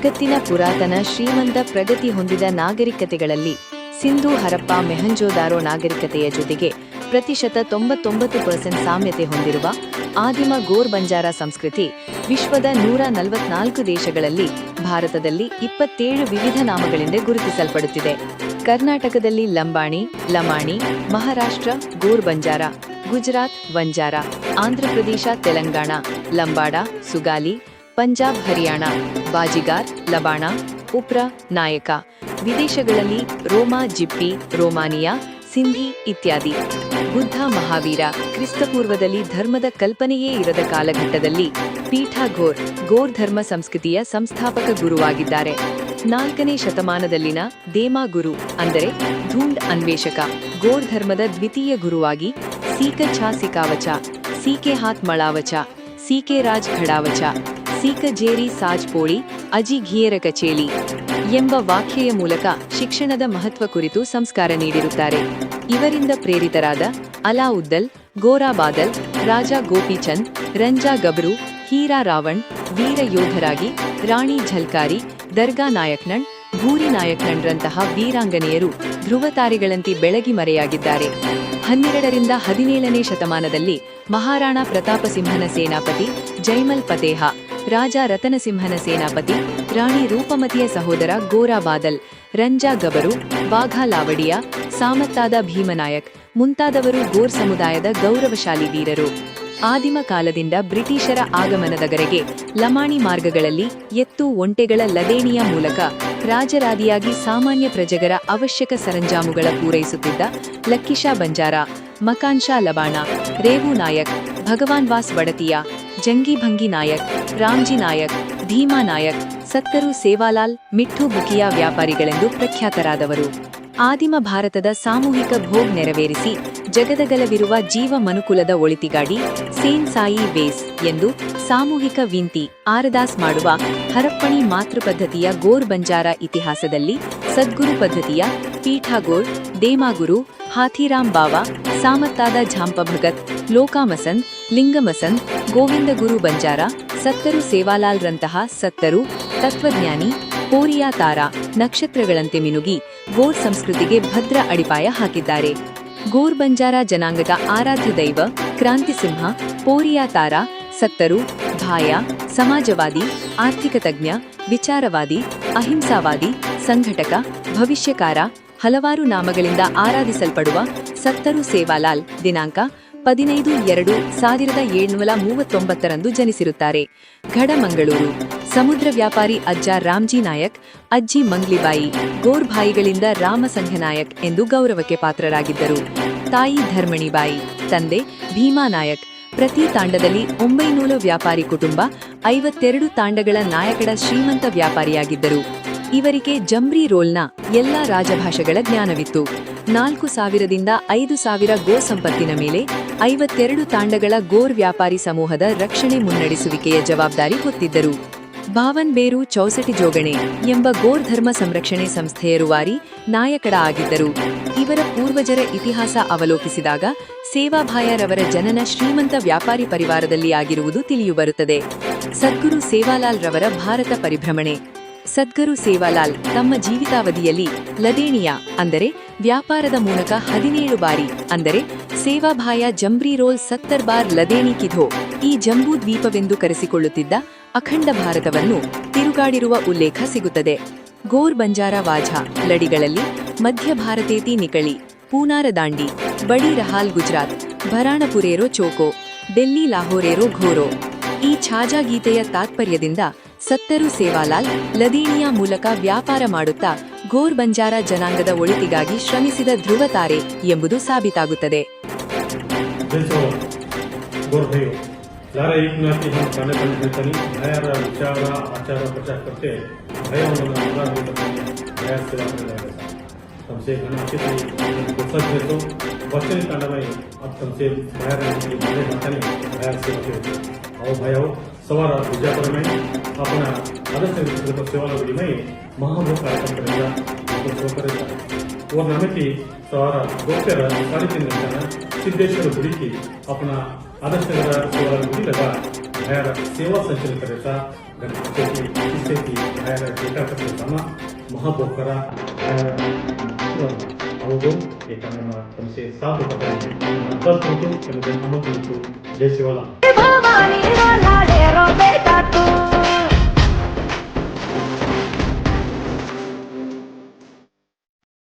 ಜಗತ್ತಿನ ಪುರಾತನ ಶ್ರೀಮಂತ ಪ್ರಗತಿ ಹೊಂದಿದ ನಾಗರಿಕತೆಗಳಲ್ಲಿ ಸಿಂಧೂ ಹರಪ್ಪ ಮೆಹಂಜೋದಾರೋ ನಾಗರಿಕತೆಯ ಜೊತೆಗೆ ಪ್ರತಿಶತ 99% ಸಾಮ್ಯತೆ ಹೊಂದಿರುವ ಆದಿಮ ಗೋರ್ ಬಂಜಾರ ಸಂಸ್ಕೃತಿ ವಿಶ್ವದ 144 ದೇಶಗಳಲ್ಲಿ ಭಾರತದಲ್ಲಿ 27 ವಿವಿಧ ನಾಮಗಳಿಂದ ಗುರುತಿಸಲ್ಪಡುತ್ತಿದೆ. ಕರ್ನಾಟಕದಲ್ಲಿ ಲಂಬಾಣಿ, ಲಮಾಣಿ, ಮಹಾರಾಷ್ಟ್ರ ಗೋರ್ ಬಂಜಾರ, ಗುಜರಾತ್ ವಂಜಾರ, ಆಂಧ್ರಪ್ರದೇಶ ತೆಲಂಗಾಣ ಲಂಬಾಡ, ಸುಗಾಲಿ, ಪಂಜಾಬ್ ಹರಿಯಾಣ ಬಾಜಿಗಾರ್, ಲಬಾಣ, ಉಪ್ರ, ನಾಯಕ. ವಿದೇಶಗಳಲ್ಲಿ ರೋಮಾ ಜಿಪ್ಪಿ, ರೋಮಾನಿಯಾ, ಸಿಂಧಿ ಇತ್ಯಾದಿ. ಬುದ್ಧ ಮಹಾವೀರ ಕ್ರಿಸ್ತಪೂರ್ವದಲ್ಲಿ ಧರ್ಮದ ಕಲ್ಪನೆಯೇ ಇರದ ಕಾಲಘಟ್ಟದಲ್ಲಿ ಪೀಠ ಗೋರ್ ಧರ್ಮ ಸಂಸ್ಕೃತಿಯ ಸಂಸ್ಥಾಪಕ ಗುರುವಾಗಿದ್ದಾರೆ. 4ನೇ ಶತಮಾನದಲ್ಲಿನ ದೇಮಾ ಗುರು ಅಂದರೆ ಧೂಂಡ್ ಅನ್ವೇಷಕ ಗೋರ್ ಧರ್ಮದ ದ್ವಿತೀಯ ಗುರುವಾಗಿ ಸೀಕ ಛಾ ಸಿಕಾವಚ, ಸೀಕೆ ಹಾತ್ ಮಳಾವಚ, ಸೀಕೆ ರಾಜ್ ಖಡಾವಚ, ಸೀಕ ಜೇರಿ ಸಾಜ್ ಪೋಳಿ ಅಜಿ ಘಿಯರ ಕಚೇಲಿ ಎಂಬ ವಾಕ್ಯೆಯ ಮೂಲಕ ಶಿಕ್ಷಣದ ಮಹತ್ವ ಕುರಿತು ಸಂಸ್ಕಾರ ನೀಡಿರುತ್ತಾರೆ. ಇವರಿಂದ ಪ್ರೇರಿತರಾದ ಅಲಾವುದ್ದಲ್, ಗೋರಾ ಬಾದಲ್, ರಾಜ ಗೋಪಿಚಂದ್, ರಂಜಾ ಗಬ್ರು, ಹೀರಾ ರಾವಣ್ ವೀರ ಯೋಧರಾಗಿ ರಾಣಿ ಝಲ್ಕಾರಿ, ದರ್ಗಾ ನಾಯಕ್ನಣ್, ಭೂರಿ ನಾಯಕ್ನಣ್ರಂತಹ ವೀರಾಂಗನೆಯರು ಧ್ರುವತಾರೆಗಳಂತೆ ಬೆಳಗಿ ಮರೆಯಾಗಿದ್ದಾರೆ. 12ರಿಂದ 17ನೇ ಶತಮಾನದಲ್ಲಿ ಮಹಾರಾಣಾ ಪ್ರತಾಪ ಸಿಂಹನ ಸೇನಾಪತಿ ಜೈಮಲ್ ಫತೇಹ, ರಾಜ ರತನಸಿಂಹನ ಸೇನಾಪತಿ ರಾಣಿ ರೂಪಮತಿಯ ಸಹೋದರ ಗೋರಾ ಬಾದಲ್, ರಂಜಾ ಗಬರು, ಬಾಘಾ ಲಾವಡಿಯಾ, ಸಾಮತ್ತಾದ ಭೀಮನಾಯಕ್ ಮುಂತಾದವರು ಗೋರ್ ಸಮುದಾಯದ ಗೌರವಶಾಲಿ ವೀರರು. ಆದಿಮ ಕಾಲದಿಂದ ಬ್ರಿಟಿಷರ ಆಗಮನದವರೆಗೆ ಲಮಾಣಿ ಮಾರ್ಗಗಳಲ್ಲಿ ಎತ್ತು ಒಂಟೆಗಳ ಲದೇಣಿಯ ಮೂಲಕ ರಾಜರಾದಿಯಾಗಿ ಸಾಮಾನ್ಯ ಪ್ರಜೆಗರ ಅವಶ್ಯಕ ಸರಂಜಾಮುಗಳ ಪೂರೈಸುತ್ತಿದ್ದ ಲಕ್ಕಿಶಾ ಬಂಜಾರ, ಮಕಾನ್ಶಾ ಲಬಾಣ, ರೇವು ನಾಯಕ್, ಭಗವಾನ್ವಾಸ್ ವಡತಿಯಾ, ಜಂಗೀಭಂಗಿ ನಾಯಕ್, ರಾಮ್ಜಿ ನಾಯಕ್, ಭೀಮಾ ನಾಯಕ್, ಸತ್ತರು ಸೇವಾಲಾಲ್, ಮಿಠ್ಠು ಬುಕಿಯಾ ವ್ಯಾಪಾರಿಗಳೆಂದು ಪ್ರಖ್ಯಾತರಾದವರು. ಆದಿಮ ಭಾರತದ ಸಾಮೂಹಿಕ ಭೋಗ್ ನೆರವೇರಿಸಿ ಜಗದಗಲವಿರುವ ಜೀವ ಮನುಕುಲದ ಒಳಿತಿಗಾಡಿ ಸೇನ್ ಸಾಯಿ ವೇಸ್ ಎಂದು ಸಾಮೂಹಿಕ ವಿಂತಿ ಆರದಾಸ್ ಮಾಡುವ ಹರಪ್ಪಣಿ ಮಾತೃಪದ್ಧತಿಯ ಗೋರ್ ಬಂಜಾರ ಇತಿಹಾಸದಲ್ಲಿ ಸದ್ಗುರು ಪದ್ಧತಿಯ ಪೀಠಾಗೋರ್, ದೇಮಾಗುರು, ಹಾಥೀರಾಮ್ ಬಾವಾ, ಸಾಮತ್ತಾದ ಝಾಂಪ ಭಗತ್, ಲೋಕಾಮಸಂದ್, ಲಿಂಗಮಸಂದ್, ಗೋವಿಂದ ಗುರು ಬಂಜಾರ, ಸತ್ತರು ಸೇವಾಲಾಲ್ರಂತಹ ಸತ್ತರು, ತತ್ವಜ್ಞಾನಿ, ಪೋರಿಯಾ ತಾರಾ ನಕ್ಷತ್ರಗಳಂತೆ ಮಿನುಗಿ ಗೋರ್ ಸಂಸ್ಕೃತಿಗೆ ಭದ್ರ ಅಡಿಪಾಯ ಹಾಕಿದ್ದಾರೆ. ಗೋರ್ ಬಂಜಾರ ಜನಾಂಗದ ಆರಾಧ್ಯ ದೈವ ಕ್ರಾಂತಿಸಿಂಹ, ಪೋರಿಯಾ ತಾರಾ, ಸತ್ತರು, ಭಾಯ, ಸಮಾಜವಾದಿ, ಆರ್ಥಿಕ ತಜ್ಞ, ವಿಚಾರವಾದಿ, ಅಹಿಂಸಾವಾದಿ, ಸಂಘಟಕ, ಭವಿಷ್ಯಕಾರ ಹಲವಾರು ನಾಮಗಳಿಂದ ಆರಾಧಿಸಲ್ಪಡುವ ಸತ್ತರು ಸೇವಾಲಾಲ್ ದಿನಾಂಕ 15/2/1739ರಂದು ಜನಿಸಿರುತ್ತಾರೆ. ಘಡಮಂಗಳೂರು. ಸಮುದ್ರ ವ್ಯಾಪಾರಿ ಅಜ್ಜ ರಾಮ್ಜಿ ನಾಯಕ್, ಅಜ್ಜಿ ಮಂಗ್ಲಿಬಾಯಿ ಗೋರ್ ಭಾಯಿಗಳಿಂದ ರಾಮಸಂಘನಾಯಕ್ ಎಂದು ಗೌರವಕ್ಕೆ ಪಾತ್ರರಾಗಿದ್ದರು. ತಾಯಿ ಧರ್ಮಣಿಬಾಯಿ, ತಂದೆ ಭೀಮಾ ನಾಯಕ್. ಪ್ರತಿ ತಾಂಡದಲ್ಲಿ 900 ವ್ಯಾಪಾರಿ ಕುಟುಂಬ, 52 ತಾಂಡಗಳ ನಾಯಕಡ ಶ್ರೀಮಂತ ವ್ಯಾಪಾರಿಯಾಗಿದ್ದರು. ಇವರಿಗೆ ಜಂಬ್ರಿ ರೋಲ್ನ ಎಲ್ಲಾ ರಾಜಭಾಷೆಗಳ ಜ್ಞಾನವಿತ್ತು. 4000ರಿಂದ 5000 ಗೋ ಸಂಪತ್ತಿನ ಮೇಲೆ 52 ತಾಂಡಗಳ ಗೋರ್ ವ್ಯಾಪಾರಿ ಸಮೂಹದ ರಕ್ಷಣೆ ಮುನ್ನಡೆಸುವಿಕೆಯ ಜವಾಬ್ದಾರಿ ಹೊತ್ತಿದ್ದರು. ಬಾವನ್ ಬೇರು ಚೌಸಟಿ ಜೋಗಣೆ ಎಂಬ ಗೋರ್ ಧರ್ಮ ಸಂರಕ್ಷಣೆ ಸಂಸ್ಥೆಯ ರೂವಾರಿ ನಾಯಕಡ ಆಗಿದ್ದರು. ಇವರ ಪೂರ್ವಜರ ಇತಿಹಾಸ ಅವಲೋಕಿಸಿದಾಗ ಸೇವಾಭಾಯರವರ ಜನನ ಶ್ರೀಮಂತ ವ್ಯಾಪಾರಿ ಪರಿವಾರದಲ್ಲಿ ಆಗಿರುವುದು ತಿಳಿಯುಬರುತ್ತದೆ. ಸದ್ಗುರು ಸೇವಾಲಾಲ್ ರವರ ಭಾರತ ಪರಿಭ್ರಮಣೆ. ಸದ್ಗುರು ಸೇವಾಲಾಲ್ ತಮ್ಮ ಜೀವಿತಾವಧಿಯಲ್ಲಿ ಲದೇಣಿಯಾ ಅಂದರೆ ವ್ಯಾಪಾರದ ಮೂಲಕ 17 ಬಾರಿ ಅಂದರೆ ಸೇವಾಭಾಯ ಜಂಬ್ರಿ ರೋಲ್ 70 ಬಾರ್ ಲದೇಣಿ ಕಿಧೋ ಈ ಜಂಬೂ ದ್ವೀಪವೆಂದು ಕರೆಸಿಕೊಳ್ಳುತ್ತಿದ್ದ ಅಖಂಡ ಭಾರತವನ್ನು ತಿರುಗಾಡಿರುವ ಉಲ್ಲೇಖ ಸಿಗುತ್ತದೆ. ಗೋರ್ ಬಂಜಾರ ವಾಝಾ ಲಡಿಗಳಲ್ಲಿ ಮಧ್ಯ ಭಾರತೇತಿ ನಿಕಳಿ, ಪೂನಾರ ದಾಂಡಿ, ಬಡಿ ರಹಾಲ್ ಗುಜರಾತ್, ಭರಾಣಪುರೇರೋ ಚೋಕೋ, ಡೆಲ್ಲಿ ಲಾಹೋರೇರೋ ಘೋರೋ. ಈ ಛಾಜಾ ಗೀತೆಯ ತಾತ್ಪರ್ಯದಿಂದ ಸತ್ತರು ಸೇವಾಲಾಲ್ ಲದೇಣಿಯ ಮೂಲಕ ವ್ಯಾಪಾರ ಮಾಡುತ್ತಾ ಗೋರ್ ಬಂಜಾರ ಜನಾಂಗದ ಒಳಿತಿಗಾಗಿ ಶ್ರಮಿಸಿದ ಧ್ರುವತಾರೆ ಎಂಬುದು ಸಾಬೀತಾಗುತ್ತದೆ. ಯಾರ एक नाती हम खाने खाने देतनी भयर विचार आचार प्रचार करते भयವನ್ನು भया सेवा करायला तुमसे घना अतिथि पुस्तक देतो वचन कांडाबाई अब तुमसे भयर की माने माताने भया सेवा करते आओ भयाओ सवार विजयपुर में अपना आदर्श सेवा लगी में महाभोग कार्यक्रम करेगा सेवा करेगा और नमकी सवार गोप्यर 3.5 घंटा सिद्धेश्वर गुड़ी की अपना आदर्श सेवा गुड़ी लगा भायाला सेवा संचलन करायचा गणपतीची स्थिती भायाला डेटा करताना महाभोकरा अवगम एकांना 7 रुपये 10 होतो जय शिवाला